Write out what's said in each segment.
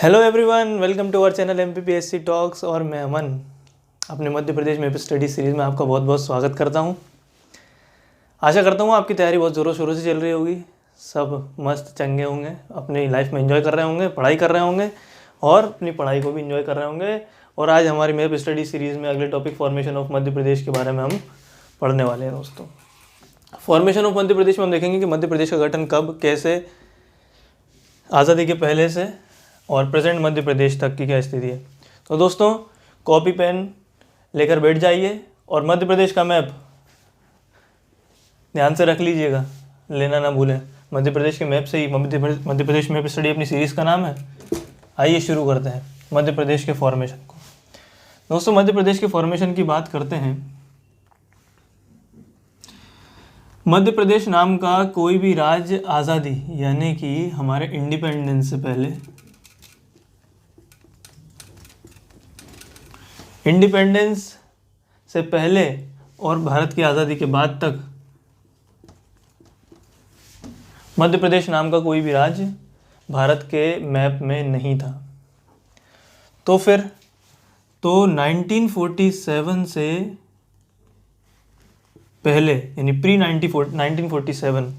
Hello everyone, welcome to our channel MPPSC talks. और मैं अमन अपने मध्य प्रदेश में स्टडी सीरीज़ में आपका बहुत बहुत स्वागत करता हूं। आशा करता हूं आपकी तैयारी बहुत ज़ोरों शोरों से चल रही होगी। सब मस्त चंगे होंगे, अपनी लाइफ में एंजॉय कर रहे होंगे, पढ़ाई कर रहे होंगे और अपनी पढ़ाई को भी एंजॉय कर रहे होंगे। और आज हमारी मैप स्टडी सीरीज़ में अगले topic formation of Madhya Pradesh के बारे में हम पढ़ने वाले हैं दोस्तों। फॉर्मेशन ऑफ मध्य प्रदेश में हम देखेंगे कि मध्य प्रदेश का गठन कब, कैसे, आज़ादी के पहले से और प्रेजेंट मध्य प्रदेश तक की क्या स्थिति है। तो दोस्तों कॉपी पेन लेकर बैठ जाइए और मध्य प्रदेश का मैप ध्यान से रख लीजिएगा, लेना ना भूलें। मध्य प्रदेश के मैप से ही मध्य प्रदेश मैप स्टडी अपनी सीरीज़ का नाम है। आइए शुरू करते हैं मध्य प्रदेश के फॉर्मेशन को। दोस्तों मध्य प्रदेश के फॉर्मेशन की बात करते हैं। मध्य प्रदेश नाम का कोई भी राज्य आज़ादी यानी कि हमारे इंडिपेंडेंस से पहले, इंडिपेंडेंस से पहले और भारत की आज़ादी के बाद तक मध्य प्रदेश नाम का कोई भी राज्य भारत के मैप में नहीं था। तो फिर 1947 से पहले यानी प्री 1947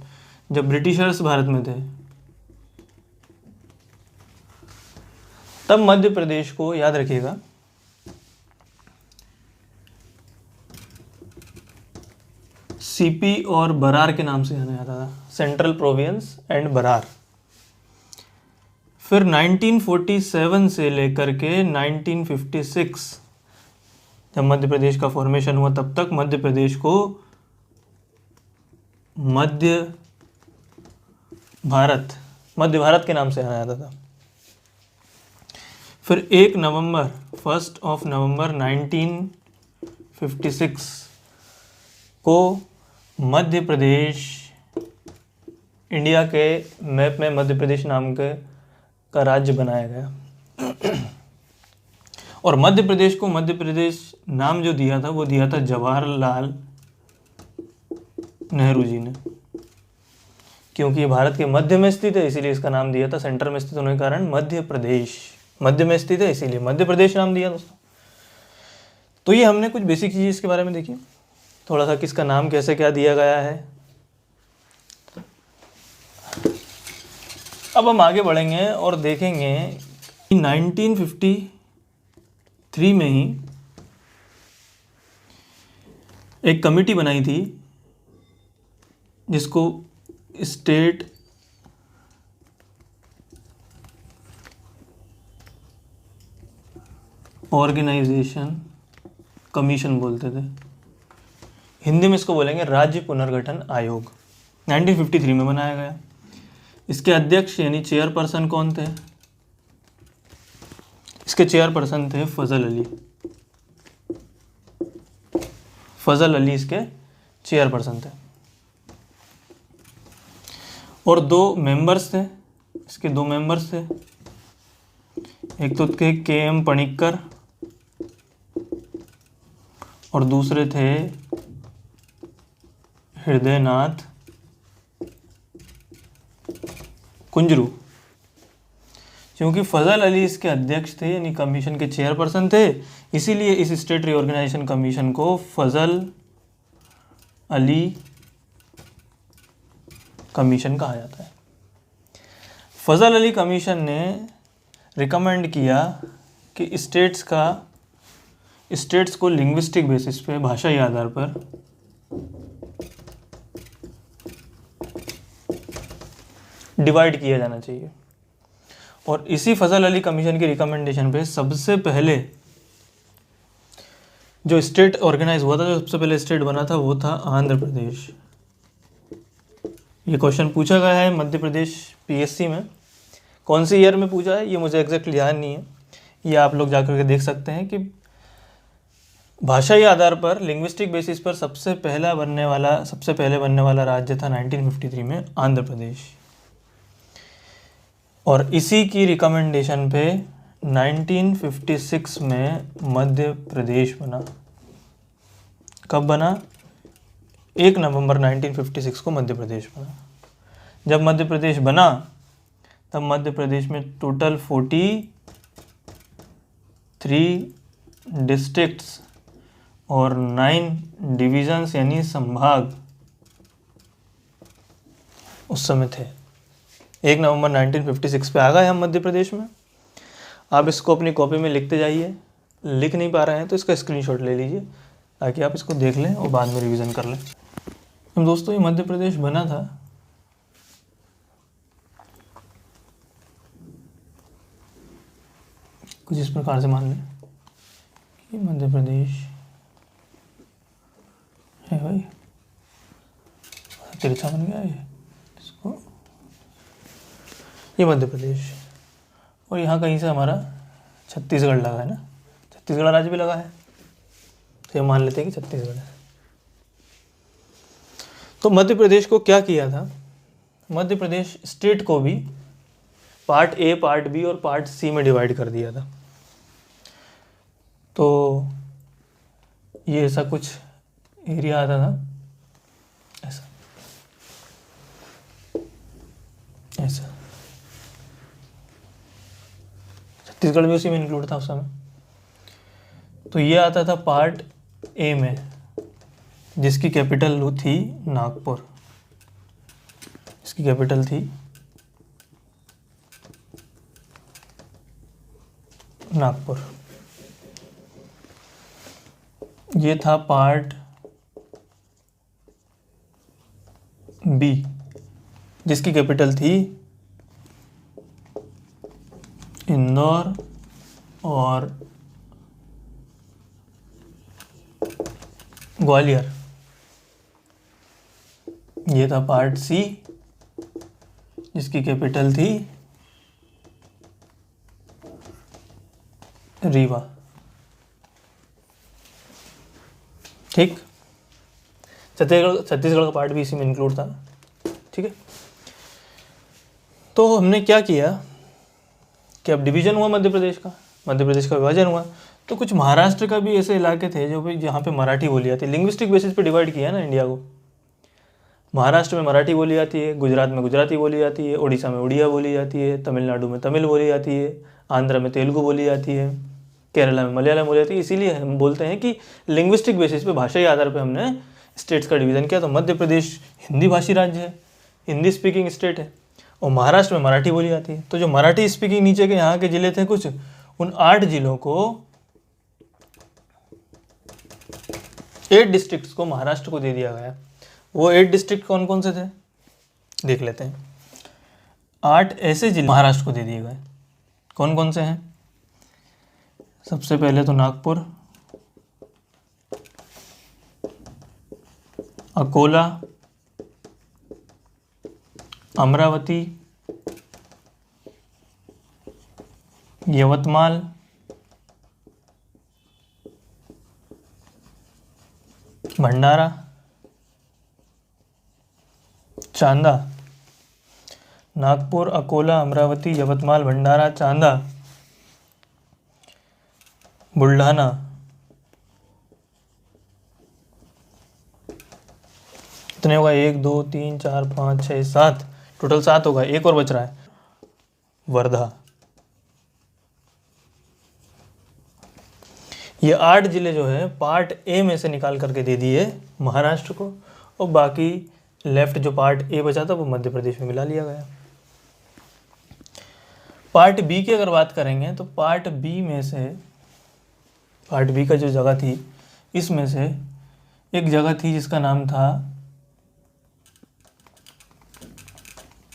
जब ब्रिटिशर्स भारत में थे, तब मध्य प्रदेश को याद रखिएगा सीपी और बरार के नाम से जाना जाता था, सेंट्रल प्रोविंस एंड बरार। फिर 1947 से लेकर के 1956 जब मध्य प्रदेश का फॉर्मेशन हुआ, तब तक मध्य प्रदेश को मध्य भारत के नाम से जाना जाता था। फिर 1 नवंबर 1956 को मध्य प्रदेश इंडिया के मैप में मध्य प्रदेश नाम का राज्य बनाया गया। और मध्य प्रदेश को मध्य प्रदेश नाम जो दिया था वो दिया था जवाहरलाल नेहरू जी ने, क्योंकि ये भारत के मध्य में स्थित है इसीलिए इसका नाम दिया था। सेंटर में स्थित होने के कारण मध्य प्रदेश मध्य में स्थित है इसीलिए मध्य प्रदेश नाम दिया दोस्तों। तो ये हमने कुछ बेसिक चीज़ इसके बारे में देखी, थोड़ा सा किसका नाम कैसे क्या दिया गया है। अब हम आगे बढ़ेंगे और देखेंगे कि 1953 में ही एक कमेटी बनाई थी जिसको स्टेट ऑर्गेनाइजेशन कमीशन बोलते थे, हिंदी में इसको बोलेंगे राज्य पुनर्गठन आयोग। 1953 में बनाया गया। इसके अध्यक्ष यानी चेयरपर्सन कौन थे? इसके चेयरपर्सन थे फजल अली इसके चेयरपर्सन थे। और 2 मेंबर्स थे, इसके 2 मेंबर्स थे। एक तो थे KM पणिक्कर और दूसरे थे हृदयनाथ कुंजरू। क्योंकि फजल अली इसके अध्यक्ष थे यानी कमीशन के चेयरपर्सन थे, इसीलिए इस स्टेट रीऑर्गेनाइजेशन कमीशन को फजल अली कमीशन कहा जाता है। फजल अली कमीशन ने रिकमेंड किया कि स्टेट्स को लिंग्विस्टिक बेसिस पे, भाषाई आधार पर डिवाइड किया जाना चाहिए। और इसी फजल अली कमीशन की रिकमेंडेशन पे सबसे पहले जो स्टेट ऑर्गेनाइज हुआ था, जो सबसे पहले स्टेट बना था वो था आंध्र प्रदेश। ये क्वेश्चन पूछा गया है मध्य प्रदेश PSC में। कौन सी ईयर में पूछा है ये मुझे एग्जैक्टली ध्यान नहीं है, ये आप लोग जाकर के देख सकते हैं कि भाषाई आधार पर लिंग्विस्टिक बेसिस पर सबसे पहले बनने वाला राज्य था 1953 में आंध्र प्रदेश। और इसी की रिकमेंडेशन पे 1956 में मध्य प्रदेश बना। कब बना? 1 नवंबर 1956 को मध्य प्रदेश बना। जब मध्य प्रदेश बना तब मध्य प्रदेश में टोटल 3 डिस्ट्रिक्ट्स और 9 डिविजन्स यानी संभाग उस समय थे। 1 नवंबर 1956 पे आ गए हम मध्य प्रदेश में। आप इसको अपनी कॉपी में लिखते जाइए, लिख नहीं पा रहे हैं तो इसका स्क्रीनशॉट ले लीजिए ताकि आप इसको देख लें और बाद में रिवीजन कर लें। तो दोस्तों ये मध्य प्रदेश बना था कुछ इस प्रकार से, मान लें कि मध्य प्रदेश है भाई, तिरछा बन गया ये, इसको ये मध्य प्रदेश, और यहाँ कहीं से हमारा छत्तीसगढ़ लगा है ना, छत्तीसगढ़ राज्य भी लगा है, तो ये मान लेते हैं कि छत्तीसगढ़ है। तो मध्य प्रदेश को क्या किया था, मध्य प्रदेश स्टेट को भी पार्ट ए, पार्ट बी और पार्ट सी में डिवाइड कर दिया था। तो ये ऐसा कुछ एरिया आता था, ऐसा ऐसा, छत्तीसगढ़ भी उसी में इंक्लूड था उस समय। तो ये आता था पार्ट ए में, जिसकी कैपिटल थी नागपुर, इसकी कैपिटल थी नागपुर। ये था पार्ट बी, जिसकी कैपिटल थी इंदौर और ग्वालियर। ये था पार्ट सी, जिसकी कैपिटल थी रीवा। ठीक, छत्तीसगढ़ का पार्ट भी इसी में इंक्लूड था। ठीक है, तो हमने क्या किया कि अब डिवीजन हुआ मध्य प्रदेश का, मध्य प्रदेश का विभाजन हुआ, तो कुछ महाराष्ट्र का भी ऐसे इलाके थे जो भी जहाँ पे मराठी बोली जाती है। लिंग्विस्टिक बेसिस पे डिवाइड किया ना इंडिया को। महाराष्ट्र में मराठी बोली जाती है, गुजरात में गुजराती बोली जाती है, उड़ीसा में उड़िया बोली जाती है, तमिलनाडु में तमिल बोली जाती है, आंध्र में तेलुगु बोली जाती है, केरला में मलयालम बोली जाती है। इसीलिए हम बोलते हैं कि लिंग्विस्टिक बेसिस पे, भाषाई आधार पर हमने स्टेट्स का डिवीज़न किया। तो मध्य प्रदेश हिंदी भाषी राज्य है, हिंदी स्पीकिंग स्टेट है, और महाराष्ट्र में मराठी बोली जाती है। तो जो मराठी स्पीकिंग नीचे के यहाँ के ज़िले थे कुछ, उन 8 जिलों को, 8 डिस्ट्रिक्ट्स को महाराष्ट्र को दे दिया गया। वो 8 डिस्ट्रिक्ट कौन कौन से थे देख लेते हैं। 8 ऐसे जिले महाराष्ट्र को दे दिए गए, कौन कौन से हैं। सबसे पहले तो नागपुर, अकोला, अमरावती, यवतमाल, भंडारा, चांदा। नागपुर, अकोला, अमरावती, यवतमाल, भंडारा, चांदा, बुल्ढाना, कितने होगा, 1 2 3 4 5 6 7, टोटल 7 होगा, एक और बच रहा है, वर्धा। ये 8 जिले जो है पार्ट ए में से निकाल करके दे दिए महाराष्ट्र को, और बाकी लेफ्ट जो पार्ट ए बचा था वो मध्य प्रदेश में मिला लिया गया। पार्ट बी की अगर बात करेंगे तो पार्ट बी में से, पार्ट बी का जो जगह थी, इसमें से एक जगह थी जिसका नाम था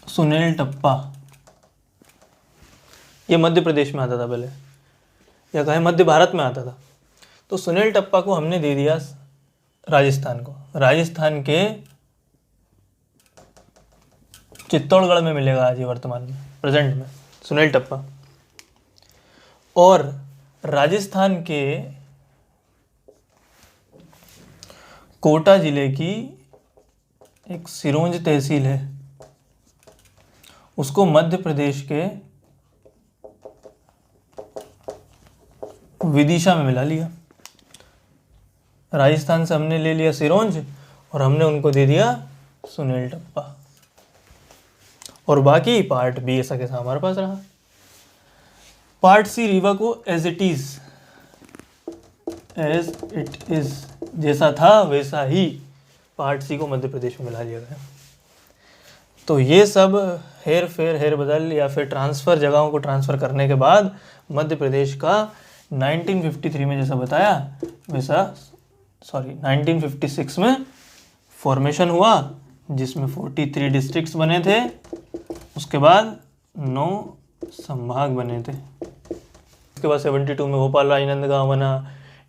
सुनेल टप्पा। ये मध्य प्रदेश में आता था पहले, या कहें मध्य भारत में आता था। तो सुनेल टप्पा को हमने दे दिया राजस्थान को। राजस्थान के चित्तौड़गढ़ में मिलेगा आज ये वर्तमान में, प्रेजेंट में, सुनेल टप्पा। और राजस्थान के कोटा जिले की एक सिरोंज तहसील है, उसको मध्य प्रदेश के विदिशा में मिला लिया। राजस्थान से हमने ले लिया सिरोंज और हमने उनको दे दिया सुनेल टप्पा, और बाकी पार्ट बी ऐसा कैसा हमारे पास रहा। पार्ट सी रीवा को as it is as it is, जैसा था वैसा ही पार्ट सी को मध्य प्रदेश में मिला दिया गया। तो ये सब हेर फेर हेर बदल या फिर ट्रांसफ़र, जगहों को ट्रांसफ़र करने के बाद मध्य प्रदेश का 1953 में जैसा बताया वैसा 1956 में फॉर्मेशन हुआ, जिसमें 43 डिस्ट्रिक्ट्स बने थे। उसके बाद 9 संभाग बने थे। उसके बाद 72 में भोपाल राजनांदगांव बना,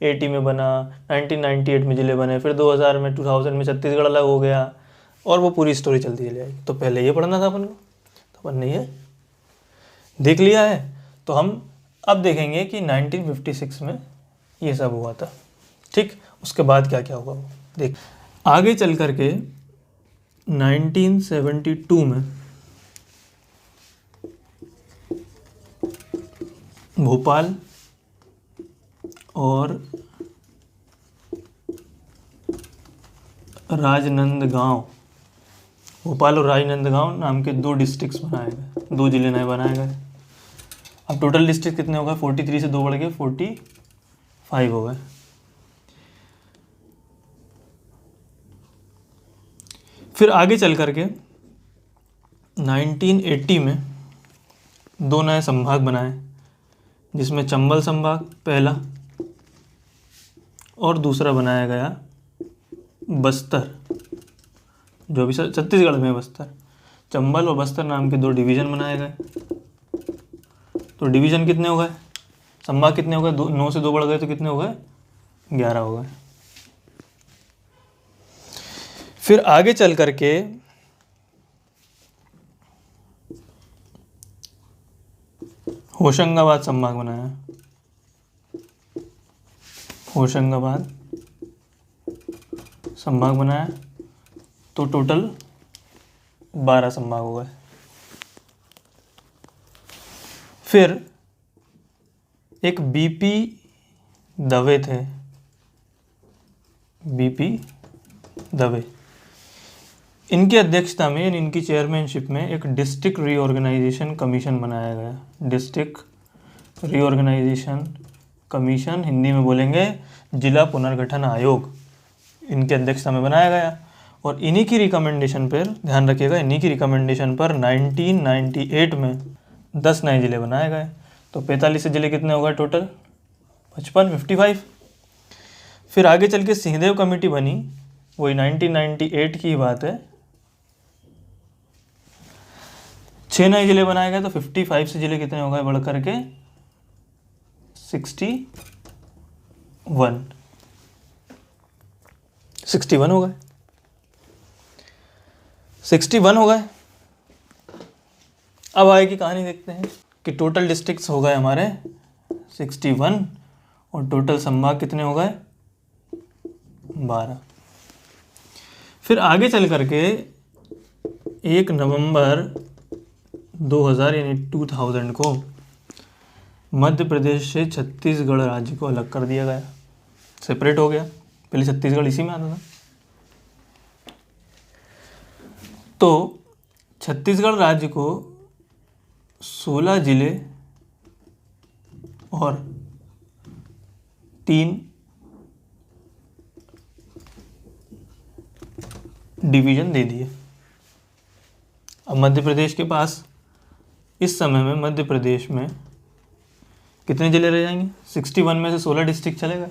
80 में बना, 1998 में ज़िले बने, फिर 2000 में छत्तीसगढ़ अलग हो गया, और वो पूरी स्टोरी चलती चली जाएगी। तो पहले ये पढ़ना था अपन को, तो अपन ने ये देख लिया है। तो हम अब देखेंगे कि 1956 में ये सब हुआ था, ठीक। उसके बाद क्या क्या हुआ वो देख। आगे चल करके 1972 में भोपाल और राजनांदगांव, भोपाल और राजनांदगांव नाम के 2 डिस्ट्रिक्ट्स बनाए गए, 2 जिले नए बनाए गए। अब टोटल डिस्ट्रिक्ट कितने हो गए? 43 से 2 बढ़ के 45 हो गए। फिर आगे चल करके 1980 में 2 नए संभाग बनाए, जिसमें चंबल संभाग पहला और दूसरा बनाया गया बस्तर, जो अभी छत्तीसगढ़ में बस्तर। चंबल और बस्तर नाम के 2 डिवीज़न बनाए गए। तो डिवीज़न कितने हो गए? संभाग कितने हो गए? 9 से 2 बढ़ गए तो कितने हो गए? 11 हो गए। फिर आगे चल करके होशंगाबाद संभाग बनाया, होशंगाबाद संभाग बनाया, तो टोटल 12 संभाग हो गए। फिर एक बीपी दवे थे, बीपी दवे, इनकी अध्यक्षता में, इनकी चेयरमैनशिप में एक डिस्ट्रिक्ट रीऑर्गेनाइजेशन कमीशन बनाया गया। डिस्ट्रिक्ट रीऑर्गेनाइजेशन कमीशन, हिंदी में बोलेंगे जिला पुनर्गठन आयोग, इनकी अध्यक्षता में बनाया गया। और इन्हीं की रिकमेंडेशन पर, ध्यान रखिएगा, इन्हीं की रिकमेंडेशन पर 1998 में 10 नए ज़िले बनाए गए। तो 45 ज़िले कितने हो गए टोटल? 55। फिर आगे चल के सिंहदेव कमेटी बनी, वही 1998 की बात है। 6 नए ज़िले बनाए गए, तो 55 से ज़िले कितने हो गए बढ़ करके? 61 हो गए। 61 हो गए। अब आगे की कहानी देखते हैं कि टोटल डिस्ट्रिक्ट्स हो गए हमारे 61 और टोटल संभाग कितने हो गए? 12। फिर आगे चल करके 1 नवंबर 2000 यानी 2000 को मध्य प्रदेश से छत्तीसगढ़ राज्य को अलग कर दिया गया, सेपरेट हो गया। पहले छत्तीसगढ़ इसी में आता था। तो छत्तीसगढ़ राज्य को 16 जिले और 3 डिवीज़न दे दिए। अब मध्य प्रदेश के पास इस समय में, मध्य प्रदेश में कितने जिले रह जाएंगे? 61 में से 16 डिस्ट्रिक्ट चले गए,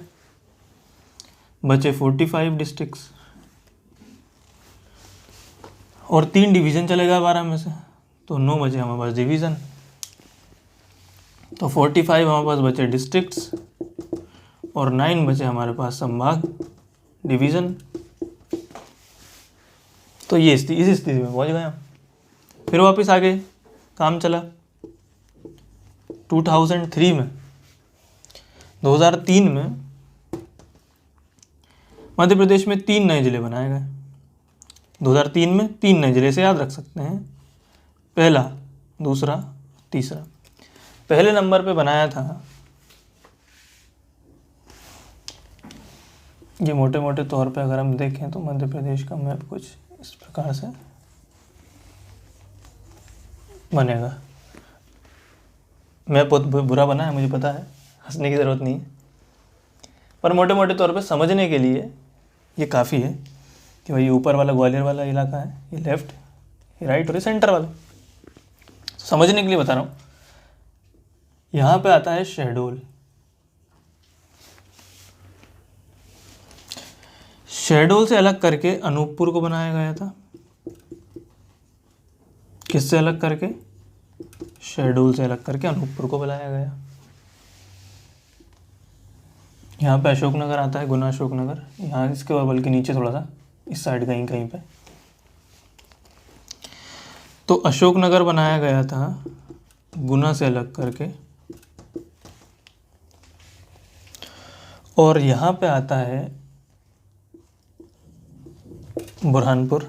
बचे 45 डिस्ट्रिक्ट्स, और 3 डिवीज़न चले गए 12 में से, तो 9 बचे हमारे पास डिवीज़न। तो 45 हमारे पास बचे डिस्ट्रिक्ट्स और 9 बचे हमारे पास संभाग, डिवीज़न। तो ये इस स्थिति में पहुंच गए हम। फिर वापस आगे काम चला 2003 में, 2003 में मध्य प्रदेश में 3 नए जिले बनाए गए। 2003 में 3 नए जिले से याद रख सकते हैं, पहला, दूसरा, तीसरा। पहले नंबर पे बनाया था, ये मोटे मोटे तौर पे अगर हम देखें तो मध्य प्रदेश का मैप कुछ इस प्रकार से बनेगा। मैप बहुत बुरा बना है, मुझे पता है, हंसने की ज़रूरत नहीं है। पर मोटे मोटे तौर पे समझने के लिए ये काफ़ी है कि भाई ऊपर वाला ग्वालियर वाला इलाका है, ये लेफ्ट, ये राइट और ये सेंटर वाला। समझने के लिए बता रहा हूँ। यहाँ पे आता है शहडोल। शहडोल से अलग करके अनूपपुर को बनाया गया था। किससे अलग करके? शहडोल से अलग करके अनूपपुर को बनाया गया। यहाँ पे अशोकनगर आता है, गुना अशोकनगर, यहाँ इसके और बल्कि नीचे थोड़ा सा इस साइड कहीं कहीं पे। तो अशोकनगर बनाया गया था गुना से अलग करके। और यहाँ पे आता है बुरहानपुर।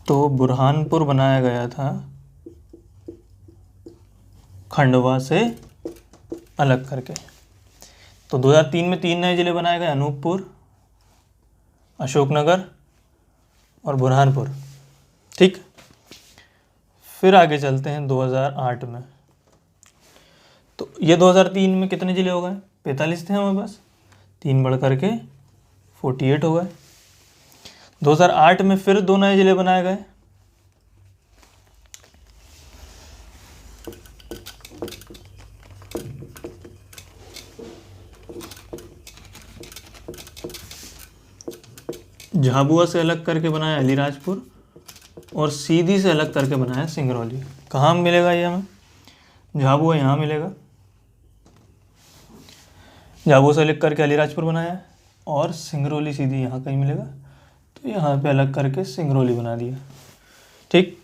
तो बुरहानपुर बनाया गया था खंडवा से अलग करके। तो 2003 में 3 नए जिले बनाए गए, अनूपपुर, अशोकनगर और बुरहानपुर। ठीक, फिर आगे चलते हैं 2008 में। तो ये 2003 में कितने जिले हो गए? 45 थे हमारे पास, 3 बढ़ करके 48 हो गए। 2008 में फिर 2 नए जिले बनाए गए। झाबुआ से अलग करके बनाया अलीराजपुर और सीधी से अलग करके बनाया सिंगरौली। कहाँ मिलेगा ये हमें? झाबुआ यहाँ मिलेगा। झाबुआ से अलग करके अलीराजपुर बनाया और सिंगरौली सीधी यहाँ कहीं मिलेगा। तो यहाँ पे अलग करके सिंगरौली बना दिया। ठीक,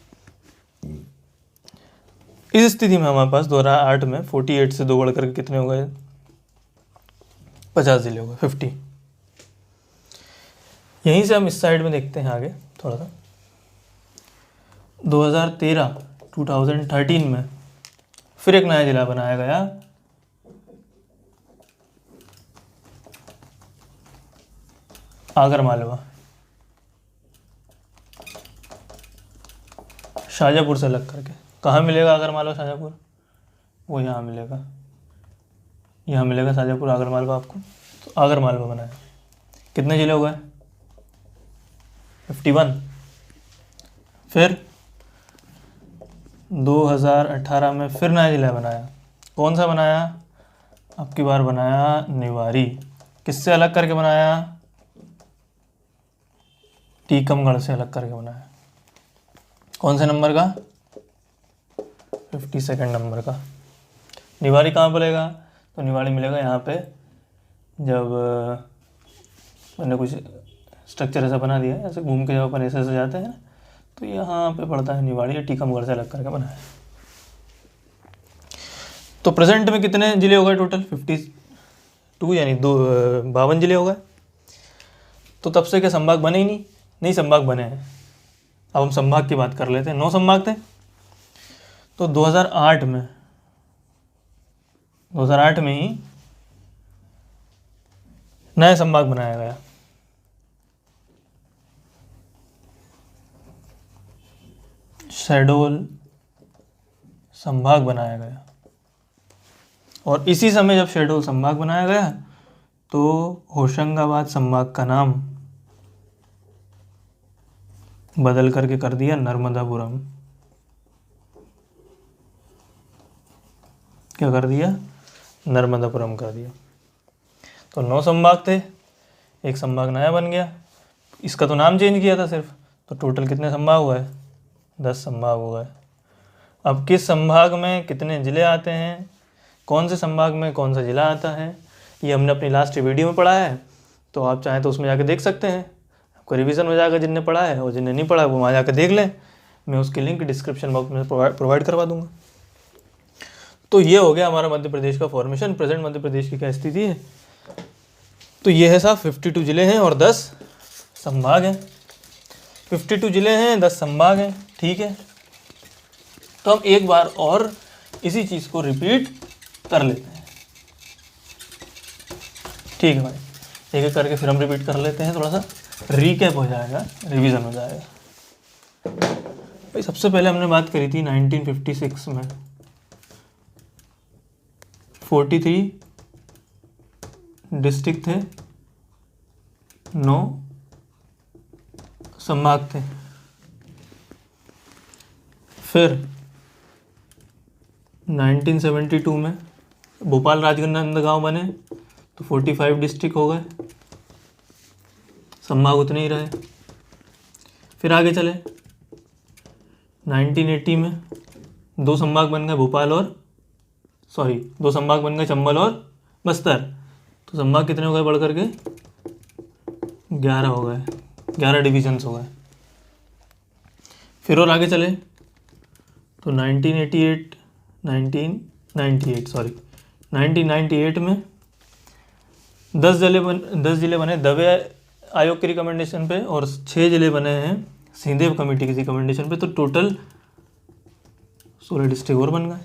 इस स्थिति में हमारे पास 2008 में 48 से 2 बढ़ करके कितने हो गए? 50 जिले हो गए, 50। यहीं से हम इस साइड में देखते हैं आगे थोड़ा सा। 2013 में फिर एक नया जिला बनाया गया, आगर मालवा। शाजापुर से अलग करके। कहाँ मिलेगा आगर मालवा शाजापुर? वो यहाँ मिलेगा, यहाँ मिलेगा शाजापुर आगर मालवा आपको। तो आगर मालवा बनाया। कितने जिले हो गए? 51। फिर 2018 में फिर नया जिला बनाया। कौन सा बनाया? अब की बार बनाया निवारी। किससे अलग करके बनाया? टीकमगढ़ से अलग करके बनाया। कौन से नंबर का? 52 नंबर का। निवारी कहाँ मिलेगा? तो निवारी मिलेगा यहाँ पे, जब मैंने कुछ स्ट्रक्चर ऐसा बना दिया है, ऐसे घूम के जब अपन ऐसे जाते हैं ना, तो यहाँ पे पड़ता है निवाड़ी। या टीकमगढ़ से अलग करके बनाया। तो प्रेजेंट में कितने जिले हो गए टोटल? 52, यानी 52 जिले हो गए। तो तब से क्या संभाग बने ही नहीं? नहीं, संभाग बने हैं। अब हम संभाग की बात कर लेते हैं। 9 संभाग थे। तो 2008 में ही नया संभाग बनाया गया। शहडोल संभाग बनाया गया। और इसी समय जब शहडोल संभाग बनाया गया तो होशंगाबाद संभाग का नाम बदल करके कर दिया नर्मदापुरम। क्या कर दिया? नर्मदापुरम कर दिया। तो 9 संभाग थे, एक संभाग नया बन गया, इसका तो नाम चेंज किया था सिर्फ। तो टोटल कितने संभाग हुए? 10 संभाग हो गए। अब किस संभाग में कितने ज़िले आते हैं, कौन से संभाग में कौन सा ज़िला आता है, ये हमने अपनी लास्ट वीडियो में पढ़ा है। तो आप चाहें तो उसमें जाके देख सकते हैं। आपको रिवीजन में जाकर जिनने पढ़ा है और जिनने नहीं पढ़ा वो वहाँ जाकर देख लें। मैं उसकी लिंक डिस्क्रिप्शन बॉक्स में प्रोवाइड करवा दूँगा। तो ये हो गया हमारा मध्य प्रदेश का फॉर्मेशन। प्रेजेंट मध्य प्रदेश की क्या स्थिति है? तो ये है साहब 52 जिले हैं और 10 संभाग हैं। 52 जिले हैं, 10 संभाग हैं। ठीक है, तो हम एक बार और इसी चीज़ को रिपीट कर लेते हैं। ठीक है भाई, एक एक करके फिर हम रिपीट कर लेते हैं। थोड़ा सा रीकैप हो जाएगा, रिवीजन हो जाएगा। भाई सबसे पहले हमने बात करी थी 1956 में 43 डिस्ट्रिक्ट थे, 9 संभाग थे। फिर 1972 में भोपाल राजनांदगांव बने तो 45 डिस्ट्रिक्ट हो गए, संभाग उतने ही रहे। फिर आगे चले 1980 में दो संभाग बन गए दो संभाग बन गए चंबल और बस्तर। तो संभाग कितने हो गए बढ़ करके 11 हो गए, 11 डिविजन्स हो गए। फिर और आगे चले तो 1998 में 10 जिले बने दवे आयोग के रिकमेंडेशन पे और 6 जिले बने हैं सिंहदेव कमेटी की रिकमेंडेशन पे। तो टोटल 16 डिस्ट्रिक्ट और बन गए।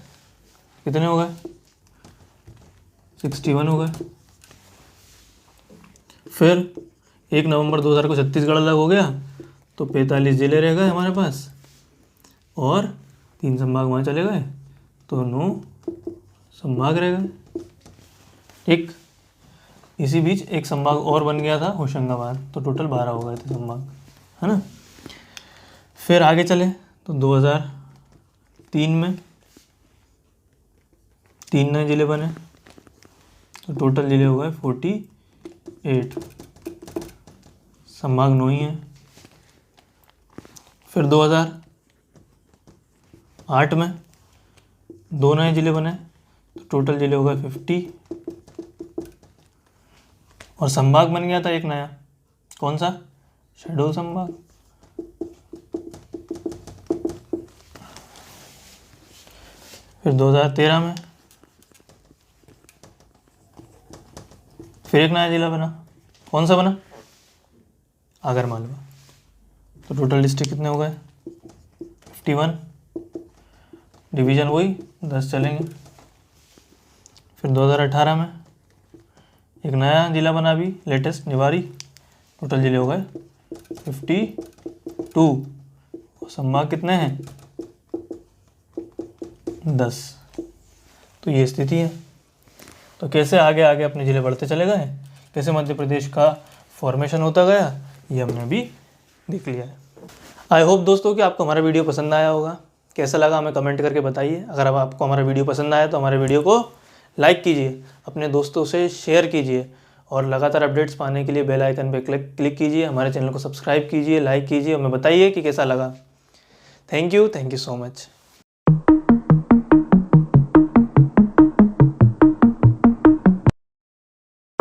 कितने हो गए 61 हो गए। फिर 1 नवंबर 2000 को छत्तीसगढ़ अलग हो गया तो 45 जिले रह गए हमारे पास और 3 संभाग वहाँ चले गए तो 9 संभाग रह गए। एक इसी बीच एक संभाग और बन गया था होशंगाबाद, तो टोटल 12 हो गए थे संभाग, है ना। फिर आगे चले तो 2003 में 3 नए जिले बने तो टोटल जिले हो गए 48, संभाग 9 ही हैं। फिर 2008 में 2 नए जिले बने तो टोटल जिले हो गए 50 और संभाग बन गया था एक नया, कौन सा, शहडोल संभाग। फिर 2013 में फिर एक नया जिला बना, कौन सा बना, आगर मालवा। तो टोटल डिस्ट्रिक्ट कितने हो गए 51, डिवीज़न वही 10 चलेंगे। फिर 2018 में एक नया जिला बना भी लेटेस्ट निवाड़ी, टोटल जिले हो गए 52, संभाग कितने हैं 10। तो ये स्थिति है। तो कैसे आगे आगे अपने ज़िले बढ़ते चले गए, कैसे मध्य प्रदेश का फॉर्मेशन होता गया, ये हमने अभी देख लिया है। आई होप दोस्तों कि आपको हमारा वीडियो पसंद आया होगा। कैसा लगा हमें कमेंट करके बताइए। अगर अब आपको हमारा वीडियो पसंद आया तो हमारे वीडियो को लाइक कीजिए, अपने दोस्तों से शेयर कीजिए और लगातार अपडेट्स पाने के लिए बेल आइकन पर क्लिक कीजिए। हमारे चैनल को सब्सक्राइब कीजिए, लाइक कीजिए और हमें बताइए कि कैसा लगा। Thank you so much.